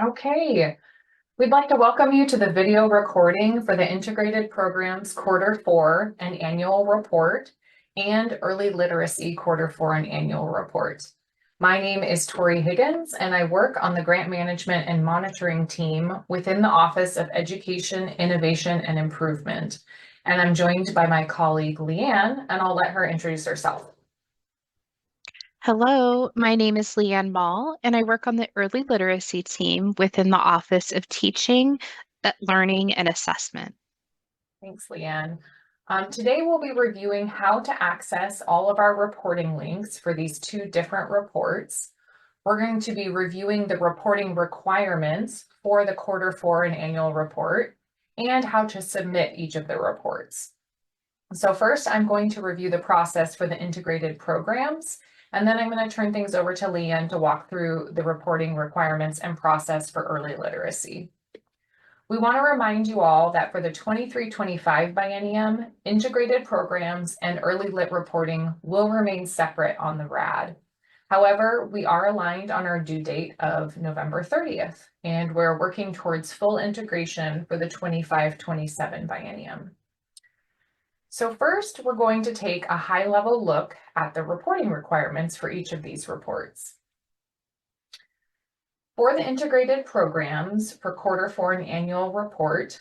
Okay, we'd like to welcome you to the video recording for the Integrated Programs Quarter 4 and Annual Report and Early Literacy Quarter 4 and Annual Report. My name is Tori Higgins, and I work on the Grant Management and Monitoring team within the Office of Education, Innovation, and Improvement. And I'm joined by my colleague, Leanne, and I'll let her introduce herself. Hello, my name is Leanne Mall, and I work on the early literacy team within the Office of Teaching, Learning, and Assessment. Thanks, Leanne. Today we'll be reviewing how to access all of our reporting links for these two different reports. We're going to be reviewing the reporting requirements for the Quarter 4 and annual report and how to submit each of the reports. So first, I'm going to review the process for the integrated programs, and then I'm going to turn things over to Leanne to walk through the reporting requirements and process for early literacy. We want to remind you all that for the 23-25 biennium, integrated programs and early lit reporting will remain separate on the RAD. However, we are aligned on our due date of November 30th, and we're working towards full integration for the 25-27 biennium. So first, we're going to take a high-level look at the reporting requirements for each of these reports. For the integrated programs for Quarter 4 and annual report,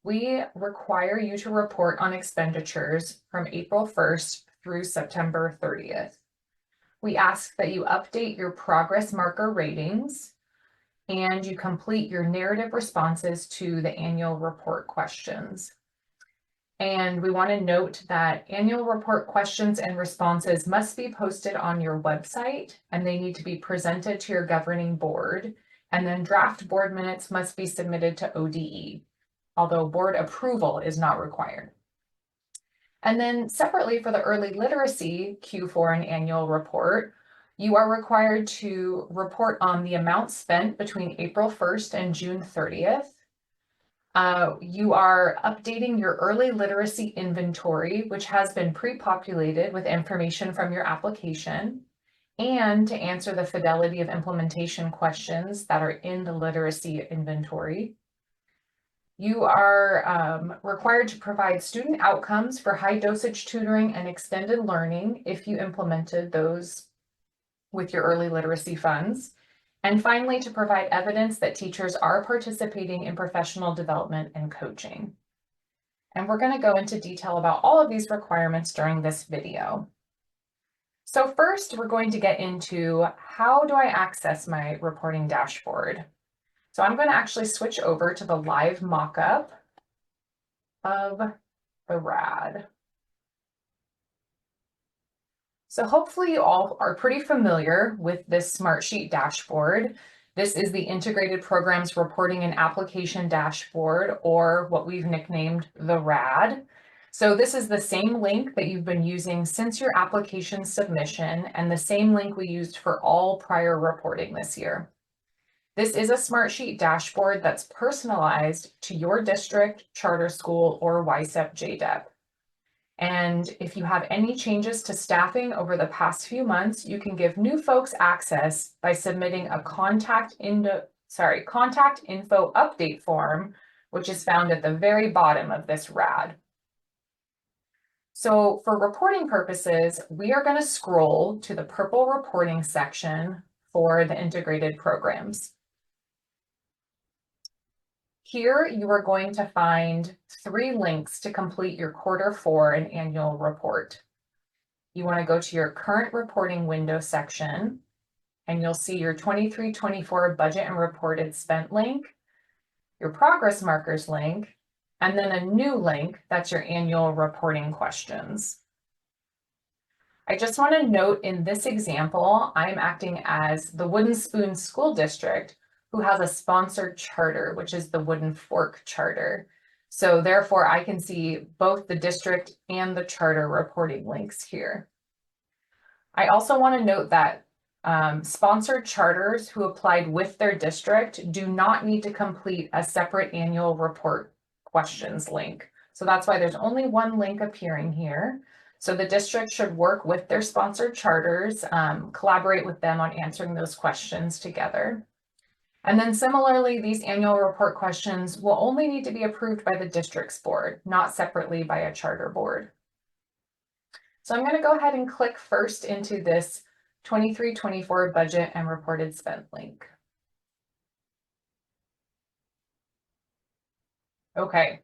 we require you to report on expenditures from April 1st through September 30th. We ask that you update your progress marker ratings and you complete your narrative responses to the annual report questions. And we want to note that annual report questions and responses must be posted on your website, and they need to be presented to your governing board. And then draft board minutes must be submitted to ODE, although board approval is not required. And then separately for the early literacy Q4 and annual report, you are required to report on the amount spent between April 1st and June 30th. You are updating your early literacy inventory, which has been pre-populated with information from your application, and to answer the fidelity of implementation questions that are in the literacy inventory. You are required to provide student outcomes for high dosage tutoring and extended learning if you implemented those with your early literacy funds. And finally, to provide evidence that teachers are participating in professional development and coaching. And we're going to go into detail about all of these requirements during this video. So first, we're going to get into how do I access my reporting dashboard? So I'm going to actually switch over to the live mockup of the RAD. So hopefully you all are pretty familiar with this Smartsheet dashboard. This is the Integrated Programs Reporting and Application Dashboard, or what we've nicknamed the RAD. So this is the same link that you've been using since your application submission and the same link we used for all prior reporting this year. This is a Smartsheet dashboard that's personalized to your district, charter school, or YSEP JDEP. And if you have any changes to staffing over the past few months, you can give new folks access by submitting a contact info update form, which is found at the very bottom of this RAD. So for reporting purposes, we are going to scroll to the purple reporting section for the integrated programs. Here, you are going to find 3 links to complete your Quarter 4 and annual report. You want to go to your current reporting window section, and you'll see your 23-24 budget and reported spent link, your progress markers link, and then a new link that's your annual reporting questions. I just want to note in this example, I'm acting as the Wooden Spoon School District, who has a sponsored charter, which is the Wooden Fork Charter. So therefore, I can see both the district and the charter reporting links here. I also want to note that sponsored charters who applied with their district do not need to complete a separate annual report questions link. So that's why there's only one link appearing here. So the district should work with their sponsored charters, collaborate with them on answering those questions together. And then similarly, these annual report questions will only need to be approved by the district's board, not separately by a charter board. So I'm going to go ahead and click first into this 23-24 budget and reported spend link. Okay,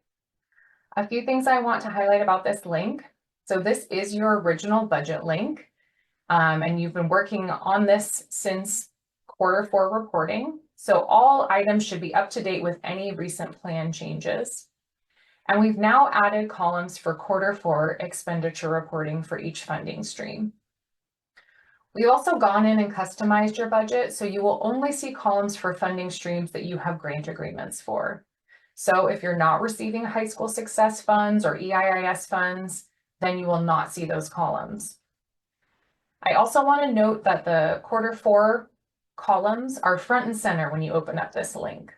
a few things I want to highlight about this link. So this is your original budget link, and you've been working on this since Q4 reporting. So all items should be up to date with any recent plan changes. And we've now added columns for Q4 expenditure reporting for each funding stream. We've also gone in and customized your budget, so you will only see columns for funding streams that you have grant agreements for. So if you're not receiving high school success funds or EIIS funds, then you will not see those columns. I also want to note that the Q4 columns are front and center when you open up this link.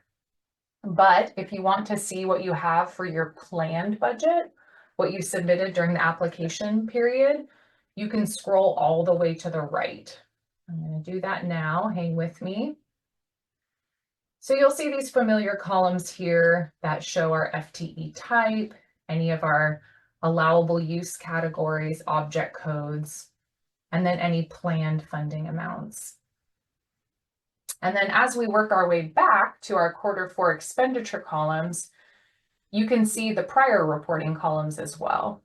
But if you want to see what you have for your planned budget, what you submitted during the application period, you can scroll all the way to the right. I'm going to do that now. Hang with me. So you'll see these familiar columns here that show our FTE type, any of our allowable use categories, object codes, and then any planned funding amounts. And then as we work our way back to our Q4 expenditure columns, you can see the prior reporting columns as well.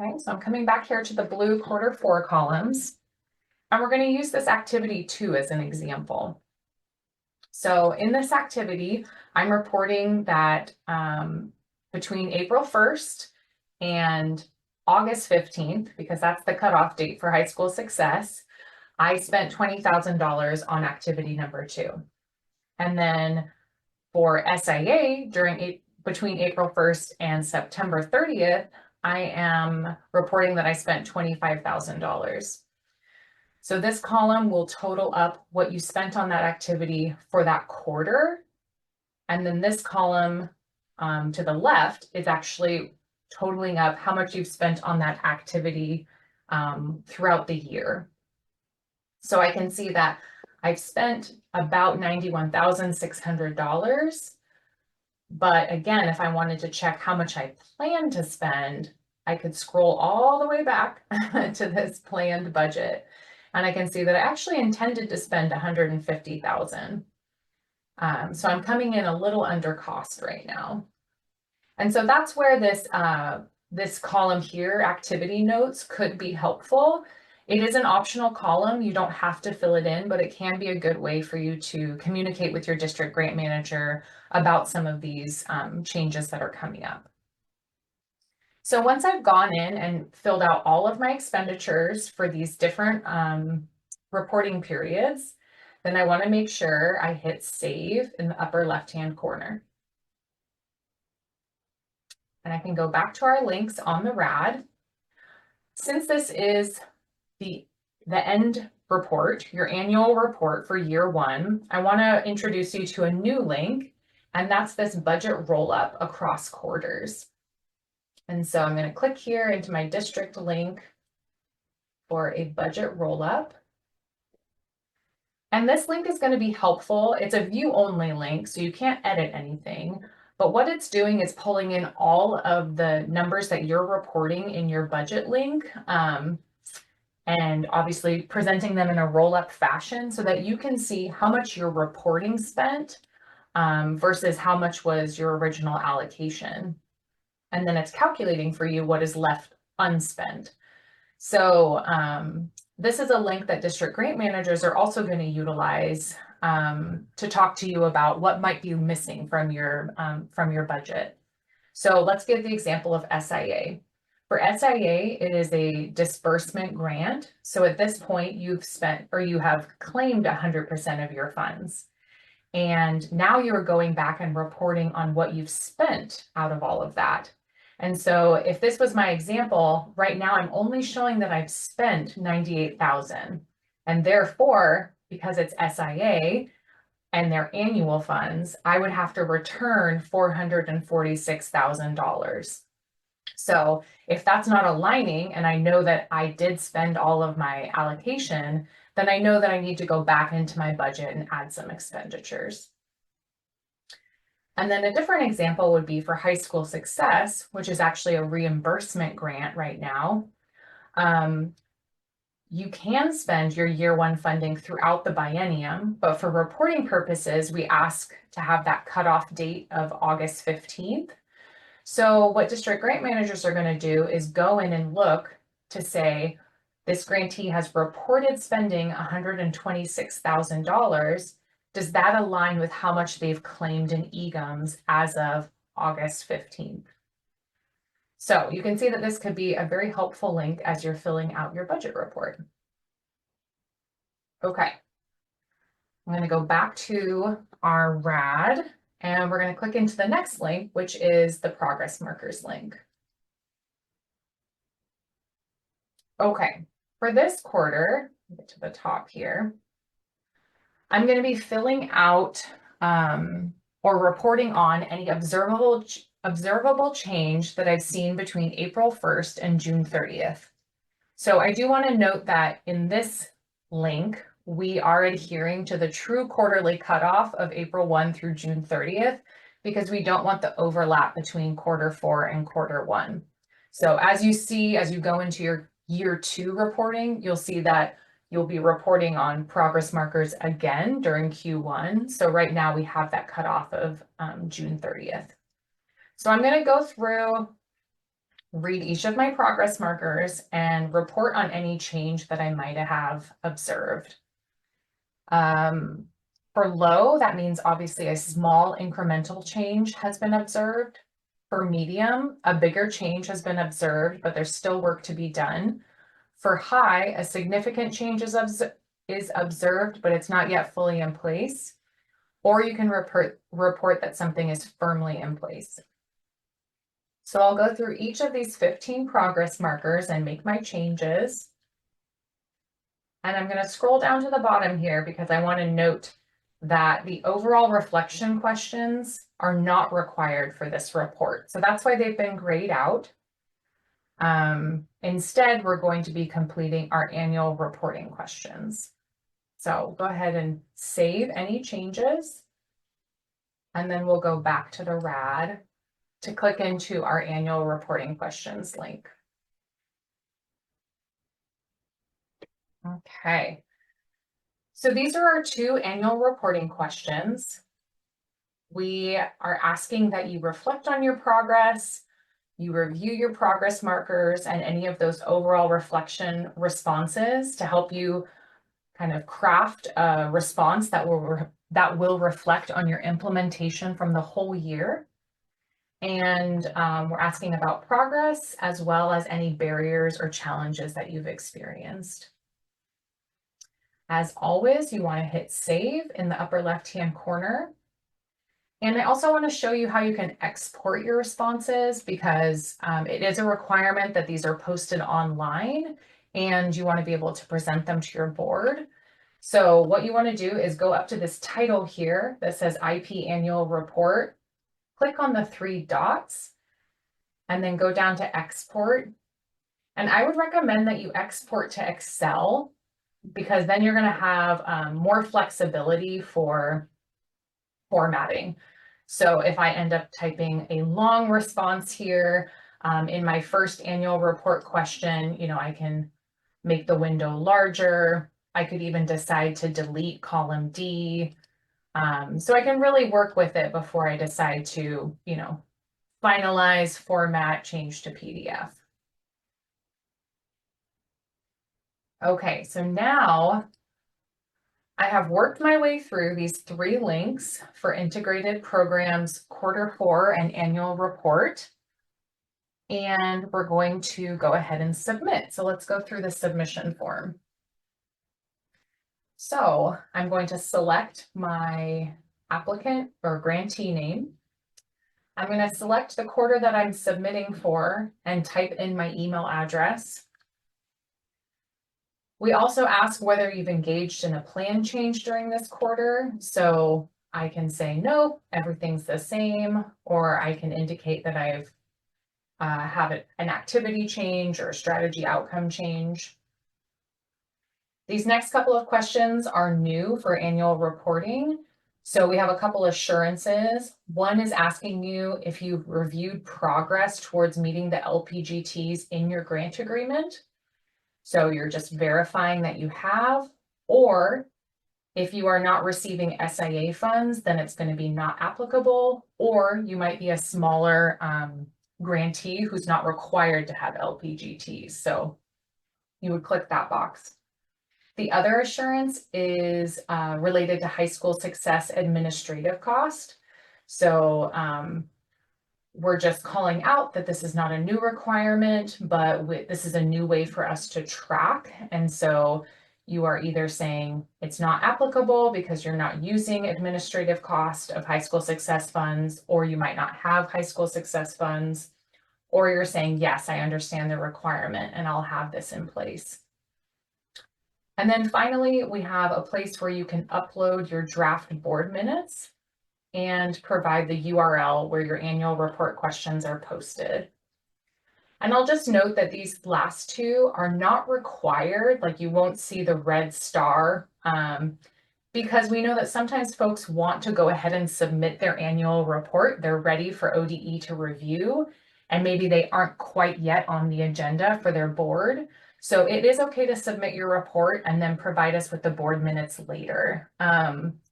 Okay, so I'm coming back here to the blue Q4 columns, and we're going to use this activity 2 as an example. So in this activity, I'm reporting that between April 1st and August 15th, because that's the cutoff date for high school success, I spent $20,000 on activity number 2. And then for SIA between April 1st and September 30th, I am reporting that I spent $25,000. So this column will total up what you spent on that activity for that quarter. And then this column to the left is actually totaling up how much you've spent on that activity throughout the year. So I can see that I've spent about $91,600. But again, if I wanted to check how much I plan to spend, I could scroll all the way back to this planned budget. And I can see that I actually intended to spend $150,000. So I'm coming in a little under cost right now. And so that's where this column here, activity notes, could be helpful. It is an optional column. You don't have to fill it in, but it can be a good way for you to communicate with your district grant manager about some of these changes that are coming up. So once I've gone in and filled out all of my expenditures for these different reporting periods, then I want to make sure I hit save in the upper left-hand corner. And I can go back to our links on the RAD. Since this is the end report, your annual report for year 1, I want to introduce you to a new link, and that's this budget roll-up across quarters. And so I'm going to click here into my district link for a budget roll-up. And this link is going to be helpful. It's a view-only link, so you can't edit anything. But what it's doing is pulling in all of the numbers that you're reporting in your budget link, and obviously presenting them in a roll-up fashion so that you can see how much your reporting spent versus how much was your original allocation. And then it's calculating for you what is left unspent. So this is a link that district grant managers are also going to utilize to talk to you about what might be missing from your budget. So let's give the example of SIA. For SIA, it is a disbursement grant. So at this point, you've spent or you have claimed 100% of your funds. And now you're going back and reporting on what you've spent out of all of that. And so if this was my example, right now I'm only showing that I've spent $98,000. And therefore, because it's SIA and their annual funds, I would have to return $446,000. So if that's not aligning and I know that I did spend all of my allocation, then I know that I need to go back into my budget and add some expenditures. And then a different example would be for high school success, which is actually a reimbursement grant right now. You can spend your year one funding throughout the biennium, but for reporting purposes, we ask to have that cutoff date of August 15th. So what district grant managers are going to do is go in and look to say, this grantee has reported spending $126,000. Does that align with how much they've claimed in EGUMs as of August 15th? So you can see that this could be a very helpful link as you're filling out your budget report. Okay. I'm going to go back to our RAD and we're going to click into the next link, which is the progress markers link. Okay, for this quarter, get to the top here, I'm going to be filling out or reporting on any observable change that I've seen between April 1st and June 30th. So I do want to note that in this link, we are adhering to the true quarterly cutoff of April 1 through June 30th, because we don't want the overlap between quarter 4 and quarter 1. So as you see, as you go into your year 2 reporting, you'll see that you'll be reporting on progress markers again during Q1. So right now we have that cutoff of June 30th. So I'm going to go through, read each of my progress markers and report on any change that I might have observed. For low, that means obviously a small incremental change has been observed. For medium, a bigger change has been observed, but there's still work to be done. For high, a significant change is observed, but it's not yet fully in place. Or you can report that something is firmly in place. So I'll go through each of these 15 progress markers and make my changes. And I'm going to scroll down to the bottom here because I want to note that the overall reflection questions are not required for this report. So that's why they've been grayed out. Instead, we're going to be completing our annual reporting questions. So go ahead and save any changes. And then we'll go back to the RAD to click into our annual reporting questions link. Okay. So these are our 2 annual reporting questions. We are asking that you reflect on your progress, you review your progress markers and any of those overall reflection responses to help you kind of craft a response that will reflect on your implementation from the whole year. And we're asking about progress as well as any barriers or challenges that you've experienced. As always, you want to hit save in the upper left-hand corner. And I also want to show you how you can export your responses, because it is a requirement that these are posted online and you want to be able to present them to your board. So what you want to do is go up to this title here that says IP Annual Report, click on the 3 dots, and then go down to export. And I would recommend that you export to Excel, because then you're going to have more flexibility for formatting. So if I end up typing a long response here in my first annual report question, you know, I can make the window larger. I could even decide to delete column D. So I can really work with it before I decide to, you know, finalize, format, change to PDF. Okay, so now I have worked my way through these 3 links for integrated programs, quarter 4 and annual report. And we're going to go ahead and submit. So let's go through the submission form. So I'm going to select my applicant or grantee name. I'm going to select the quarter that I'm submitting for and type in my email address. We also ask whether you've engaged in a plan change during this quarter. So I can say, no, everything's the same, or I can indicate that I've have an activity change or a strategy outcome change. These next couple of questions are new for annual reporting. So we have a couple assurances. One is asking you if you've reviewed progress towards meeting the LPGTs in your grant agreement. So you're just verifying that you have, or if you are not receiving SIA funds, then it's going to be not applicable, or you might be a smaller grantee who's not required to have LPGTs. So you would click that box. The other assurance is related to high school success administrative cost. So we're just calling out that this is not a new requirement, but this is a new way for us to track. And so you are either saying it's not applicable because you're not using administrative cost of high school success funds, or you might not have high school success funds, or you're saying, yes, I understand the requirement and I'll have this in place. And then finally, we have a place where you can upload your draft board minutes and provide the URL where your annual report questions are posted. And I'll just note that these last two are not required, like you won't see the red star, because we know that sometimes folks want to go ahead and submit their annual report. They're ready for ODE to review, and maybe they aren't quite yet on the agenda for their board. So it is okay to submit your report and then provide us with the board minutes later.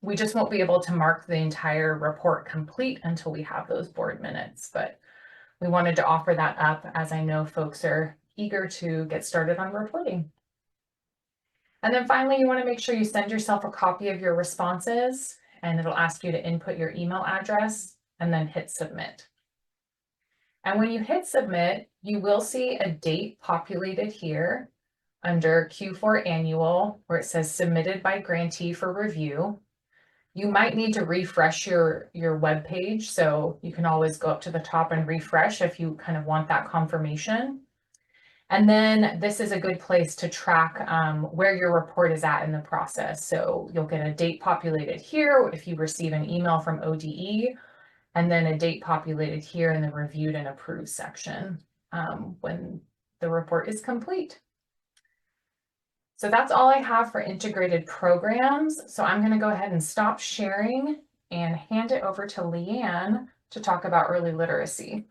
We just won't be able to mark the entire report complete until we have those board minutes, but we wanted to offer that up as I know folks are eager to get started on reporting. And then finally, you want to make sure you send yourself a copy of your responses, and it'll ask you to input your email address and then hit submit. And when you hit submit, you will see a date populated here under Q4 annual where it says submitted by grantee for review. You might need to refresh your web page, so you can always go up to the top and refresh if you kind of want that confirmation. And then this is a good place to track where your report is at in the process. So you'll get a date populated here if you receive an email from ODE, and then a date populated here in the reviewed and approved section when the report is complete. So that's all I have for integrated programs. So I'm going to go ahead and stop sharing and hand it over to Leanne to talk about early literacy.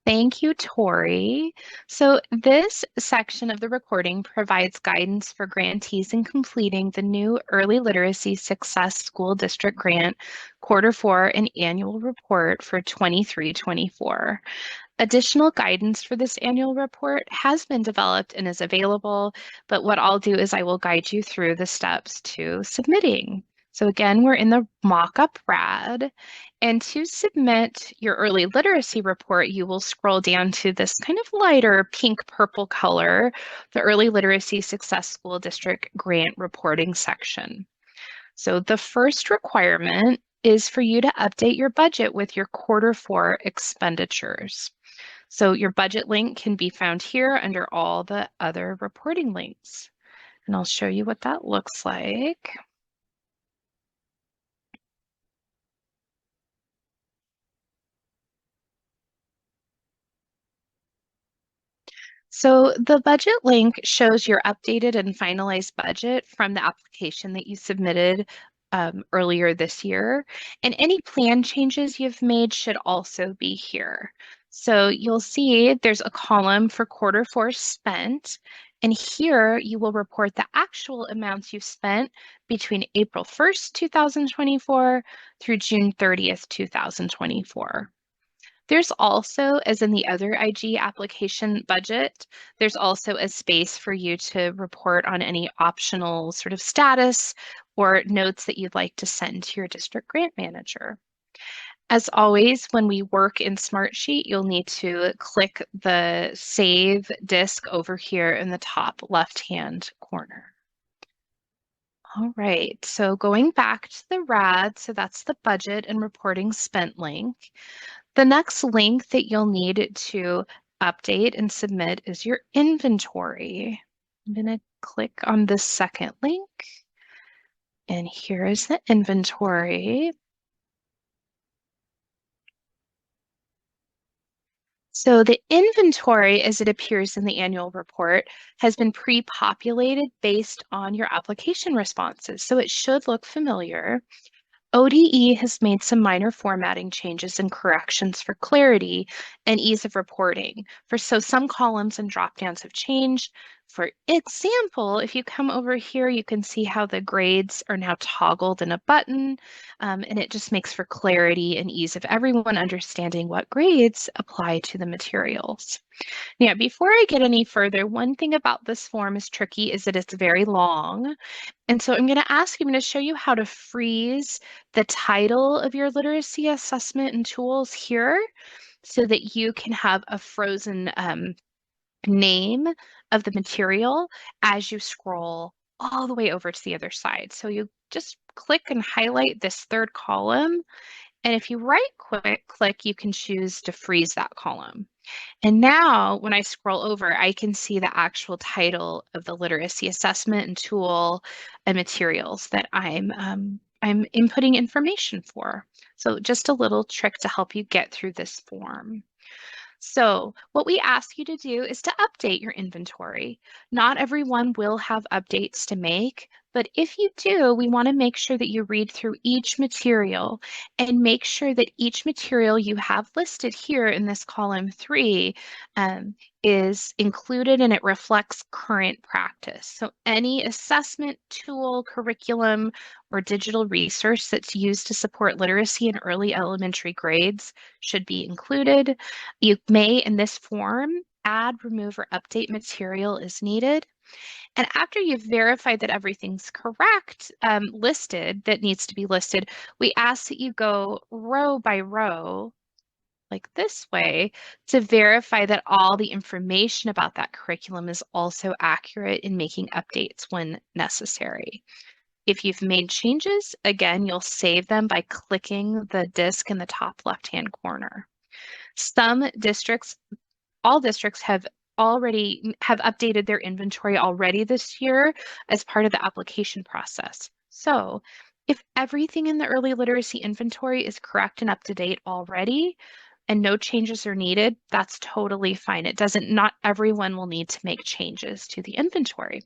Thank you, Tori. So this section of the recording provides guidance for grantees in completing the new Early Literacy Success School District Grant Q4 and Annual Report for 23-24. Additional guidance for this annual report has been developed and is available, but what I'll do is I will guide you through the steps to submitting. So again, we're in the mock-up RAD, and to submit your early literacy report, you will scroll down to this kind of lighter pink-purple color, the Early Literacy Success School District Grant Reporting section. So the first requirement is for you to update your budget with your Q4 expenditures. So your budget link can be found here under all the other reporting links. And I'll show you what that looks like. So the budget link shows your updated and finalized budget from the application that you submitted earlier this year. And any plan changes you've made should also be here. So you'll see there's a column for Q4 spent. And here you will report the actual amounts you've spent between April 1st, 2024 through June 30th, 2024. There's also, as in the other IG application budget, there's also a space for you to report on any optional sort of status or notes that you'd like to send to your district grant manager. As always, when we work in Smartsheet, you'll need to click the Save Disk over here in the top left-hand corner. All right, so going back to the RAD, so that's the budget and reporting spent link. The next link that you'll need to update and submit is your inventory. I'm going to click on this second link. And here is the inventory. So the inventory, as it appears in the annual report, has been pre-populated based on your application responses. So it should look familiar. ODE has made some minor formatting changes and corrections for clarity and ease of reporting. So some columns and dropdowns have changed. For example, if you come over here, you can see how the grades are now toggled in a button, and it just makes for clarity and ease of everyone understanding what grades apply to the materials. Yeah, before I get any further, one thing about this form is tricky is that it's very long. And so I'm going to ask you, I'm going to show you how to freeze the title of your literacy assessment and tools here so that you can have a frozen name of the material as you scroll all the way over to the other side. So you just click and highlight this third column. And if you click, you can choose to freeze that column. And now when I scroll over, I can see the actual title of the literacy assessment and tool and materials that I'm inputting information for. So just a little trick to help you get through this form. So what we ask you to do is to update your inventory. Not everyone will have updates to make, but if you do, we want to make sure that you read through each material and make sure that each material you have listed here in this column 3 um, is included and it reflects current practice. So any assessment tool, curriculum, or digital resource that's used to support literacy in early elementary grades should be included. You may, in this form, add, remove, or update material as needed. And after you've verified that everything's correct, listed, that needs to be listed, we ask that you go row by row, like this way, to verify that all the information about that curriculum is also accurate in making updates when necessary. If you've made changes, again, you'll save them by clicking the disc in the top left-hand corner. Some districts, all districts have updated their inventory already this year as part of the application process. So if everything in the early literacy inventory is correct and up to date already and no changes are needed, that's totally fine. Not everyone will need to make changes to the inventory.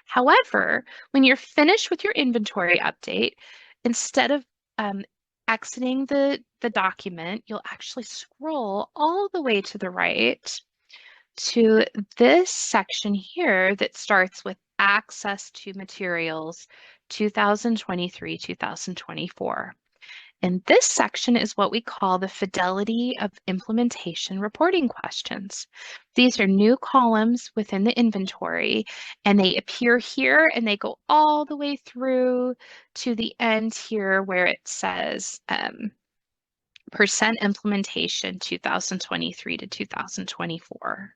However, when you're finished with your inventory update, instead of exiting the document, you'll actually scroll all the way to the right to this section here that starts with access to materials 2023-2024. And this section is what we call the fidelity of implementation reporting questions. These are new columns within the inventory, and they appear here and they go all the way through to the end here where it says percent implementation 2023 to 2024.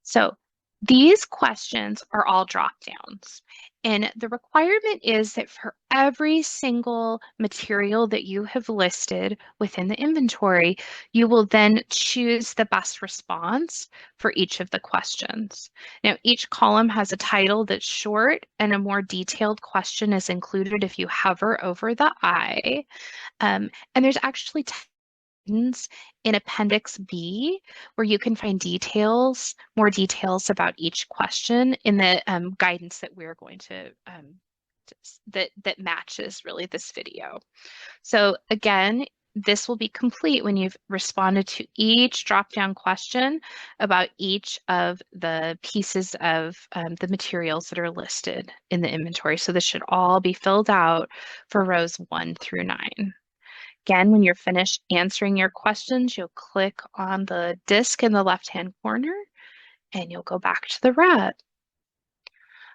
So these questions are all drop downs. And the requirement is that for every single material that you have listed within the inventory, you will then choose the best response for each of the questions. Now, each column has a title that's short and a more detailed question is included if you hover over the I. And there's actually in Appendix B, where you can find more details about each question in the guidance that we're going to, that matches really this video. So again, this will be complete when you've responded to each drop-down question about each of the pieces of the materials that are listed in the inventory. So this should all be filled out for rows 1 through 9. Again, when you're finished answering your questions, you'll click on the disc in the left-hand corner and you'll go back to the RAD.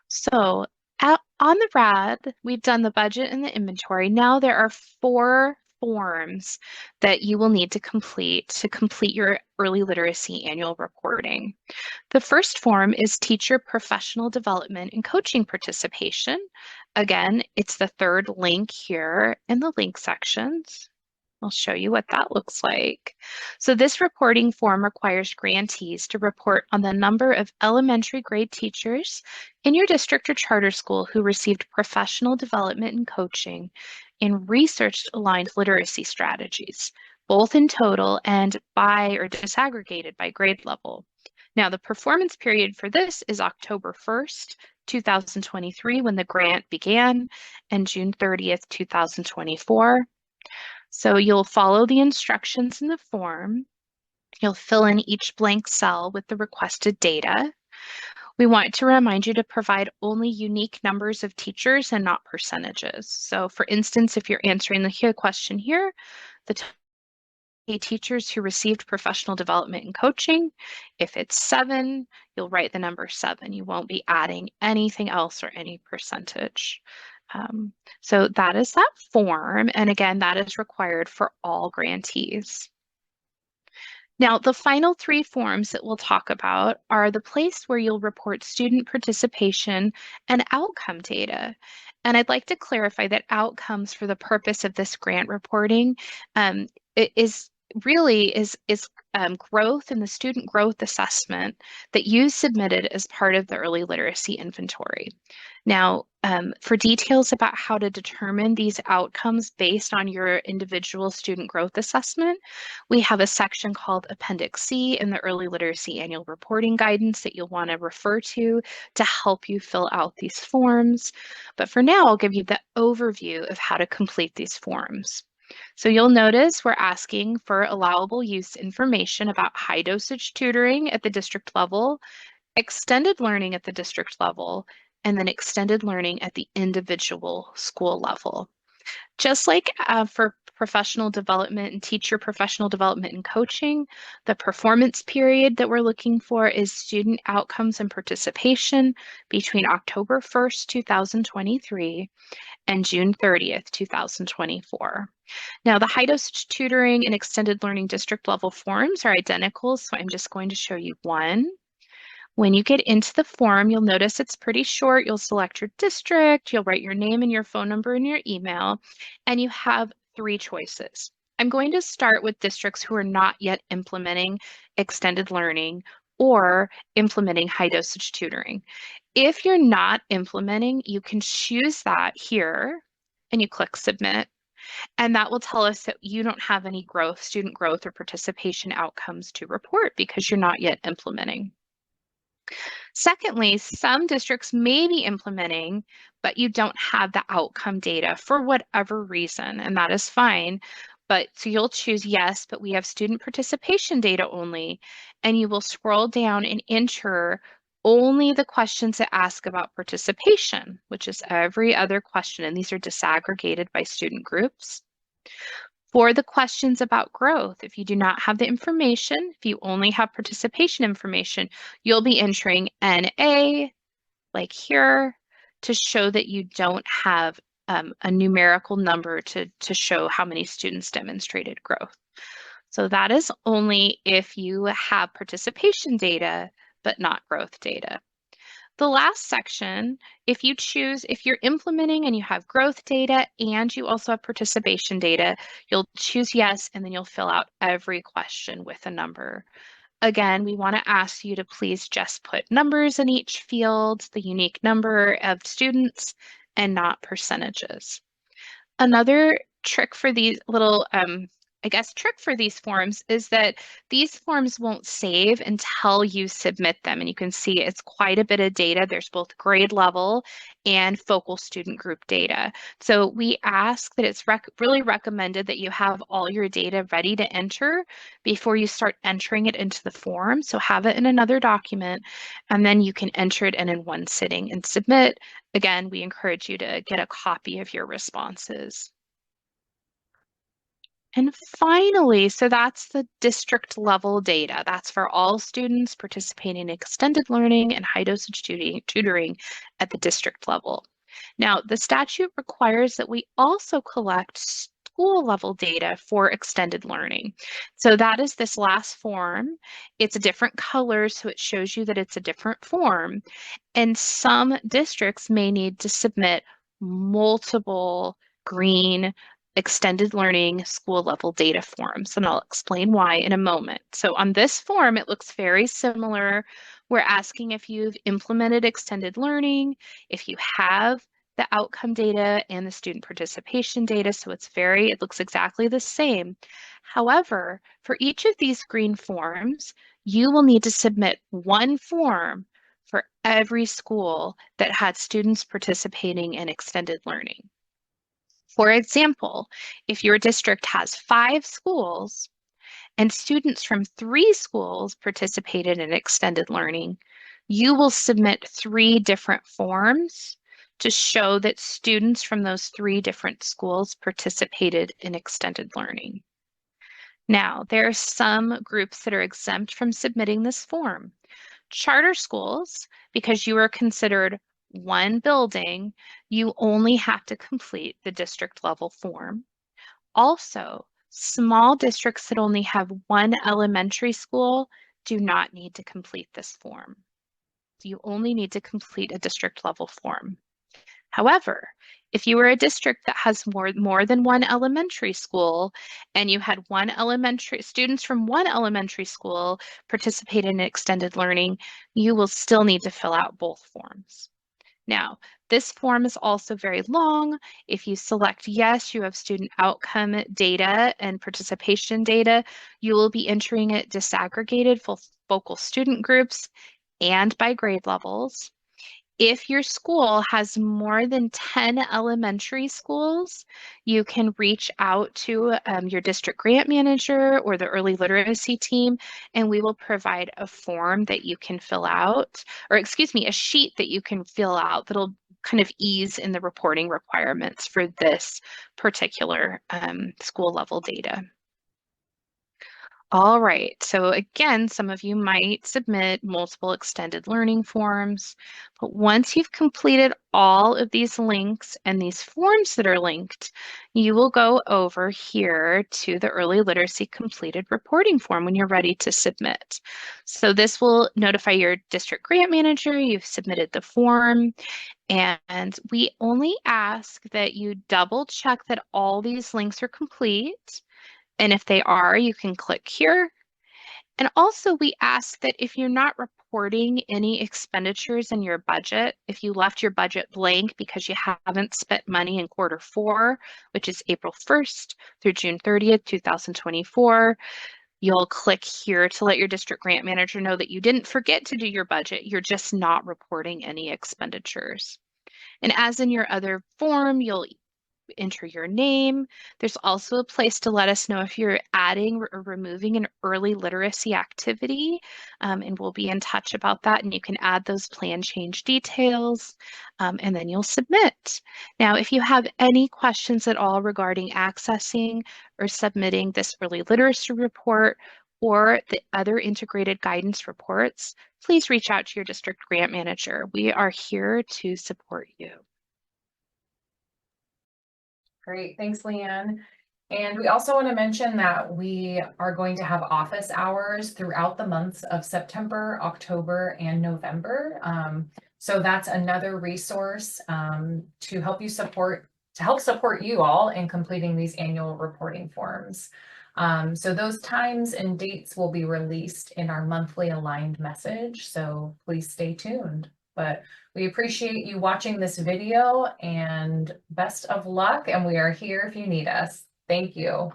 So on the RAD, we've done the budget and the inventory. Now there are 4 forms that you will need to complete your early literacy annual reporting. The first form is teacher professional development and coaching participation. Again, it's the third link here in the link sections. I'll show you what that looks like. So this reporting form requires grantees to report on the number of elementary grade teachers in your district or charter school who received professional development and coaching in research-aligned literacy strategies, both in total and by or disaggregated by grade level. Now, the performance period for this is October 1st, 2023, when the grant began, and June 30th, 2024. So you'll follow the instructions in the form. You'll fill in each blank cell with the requested data. We want to remind you to provide only unique numbers of teachers and not percentages. So for instance, if you're answering the question here, the teachers who received professional development and coaching, if it's 7, you'll write the number 7. You won't be adding anything else or any percentage. So that is that form. And again, that is required for all grantees. Now, the final 3 forms that we'll talk about are the place where you'll report student participation and outcome data. And I'd like to clarify that outcomes for the purpose of this grant reporting is growth in the student growth assessment that you submitted as part of the early literacy inventory. Now, for details about how to determine these outcomes based on your individual student growth assessment, we have a section called Appendix C in the Early Literacy Annual Reporting Guidance that you'll want to refer to help you fill out these forms. But for now, I'll give you the overview of how to complete these forms. So you'll notice we're asking for allowable use information about high dosage tutoring at the district level, extended learning at the district level, and then extended learning at the individual school level. Just like for professional development and teacher professional development and coaching, the performance period that we're looking for is student outcomes and participation between October 1st, 2023 and June 30th, 2024. Now, the high dosage tutoring and extended learning district level forms are identical, so I'm just going to show you one. When you get into the form, you'll notice it's pretty short. You'll select your district, you'll write your name and your phone number and your email, and you have 3 choices. I'm going to start with districts who are not yet implementing extended learning or implementing high dosage tutoring. If you're not implementing, you can choose that here and you click submit. And that will tell us that you don't have any growth, student growth or participation outcomes to report because you're not yet implementing. Secondly, some districts may be implementing, but you don't have the outcome data for whatever reason, and that is fine. But so you'll choose yes, but we have student participation data only, and you will scroll down and enter only the questions that ask about participation, which is every other question, and these are disaggregated by student groups. For the questions about growth, if you do not have the information, if you only have participation information, you'll be entering NA, like here, to show that you don't have a numerical number to show how many students demonstrated growth. So that is only if you have participation data, but not growth data. The last section, if you're implementing and you have growth data and you also have participation data, you'll choose yes, and then you'll fill out every question with a number. Again, we want to ask you to please just put numbers in each field, the unique number of students, and not percentages. Another trick for these trick for these forms is that these forms won't save until you submit them. And you can see it's quite a bit of data. There's both grade level and focal student group data. So we ask that it's really recommended that you have all your data ready to enter before you start entering it into the form. So have it in another document, and then you can enter it in one sitting and submit. Again, we encourage you to get a copy of your responses. And finally, so that's the district level data. That's for all students participating in extended learning and high dosage tutoring at the district level. Now, the statute requires that we also collect school level data for extended learning. So that is this last form. It's a different color, so it shows you that it's a different form. And some districts may need to submit multiple green extended learning school level data forms, and I'll explain why in a moment. So on this form, it looks very similar. We're asking if you've implemented extended learning, if you have, the outcome data and the student participation data, so it looks exactly the same. However, for each of these green forms, you will need to submit one form for every school that had students participating in extended learning. For example, if your district has 5 schools and students from 3 schools participated in extended learning, you will submit 3 different forms to show that students from those 3 different schools participated in extended learning. Now, there are some groups that are exempt from submitting this form. Charter schools, because you are considered one building, you only have to complete the district level form. Also, small districts that only have one elementary school do not need to complete this form. You only need to complete a district level form. However, if you are a district that has more than one elementary school and you had students from one elementary school participate in extended learning, you will still need to fill out both forms. Now, this form is also very long. If you select yes, you have student outcome data and participation data, you will be entering it disaggregated for focal student groups and by grade levels. If your school has more than 10 elementary schools, you can reach out to your district grant manager or the early literacy team, and we will provide a form that you can fill out, or excuse me, a sheet that you can fill out that'll kind of ease in the reporting requirements for this particular school level data. All right, so again, some of you might submit multiple extended learning forms, but once you've completed all of these links and these forms that are linked, you will go over here to the early literacy completed reporting form when you're ready to submit. So this will notify your district grant manager you've submitted the form, and we only ask that you double check that all these links are complete. And if they are, you can click here. And also we ask that if you're not reporting any expenditures in your budget, if you left your budget blank because you haven't spent money in Q4, which is April 1st through June 30th, 2024, you'll click here to let your district grant manager know that you didn't forget to do your budget. You're just not reporting any expenditures. And as in your other form, you'll enter your name. There's also a place to let us know if you're adding or removing an early literacy activity, and we'll be in touch about that. And you can add those plan change details, and then you'll submit. Now, if you have any questions at all regarding accessing or submitting this early literacy report or the other integrated guidance reports, please reach out to your district grant manager. We are here to support you. Great, thanks, Leanne. And we also want to mention that we are going to have office hours throughout the months of September, October, and November. So that's another resource to help support you all in completing these annual reporting forms. So those times and dates will be released in our monthly aligned message. So please stay tuned. But we appreciate you watching this video and best of luck. And we are here if you need us. Thank you.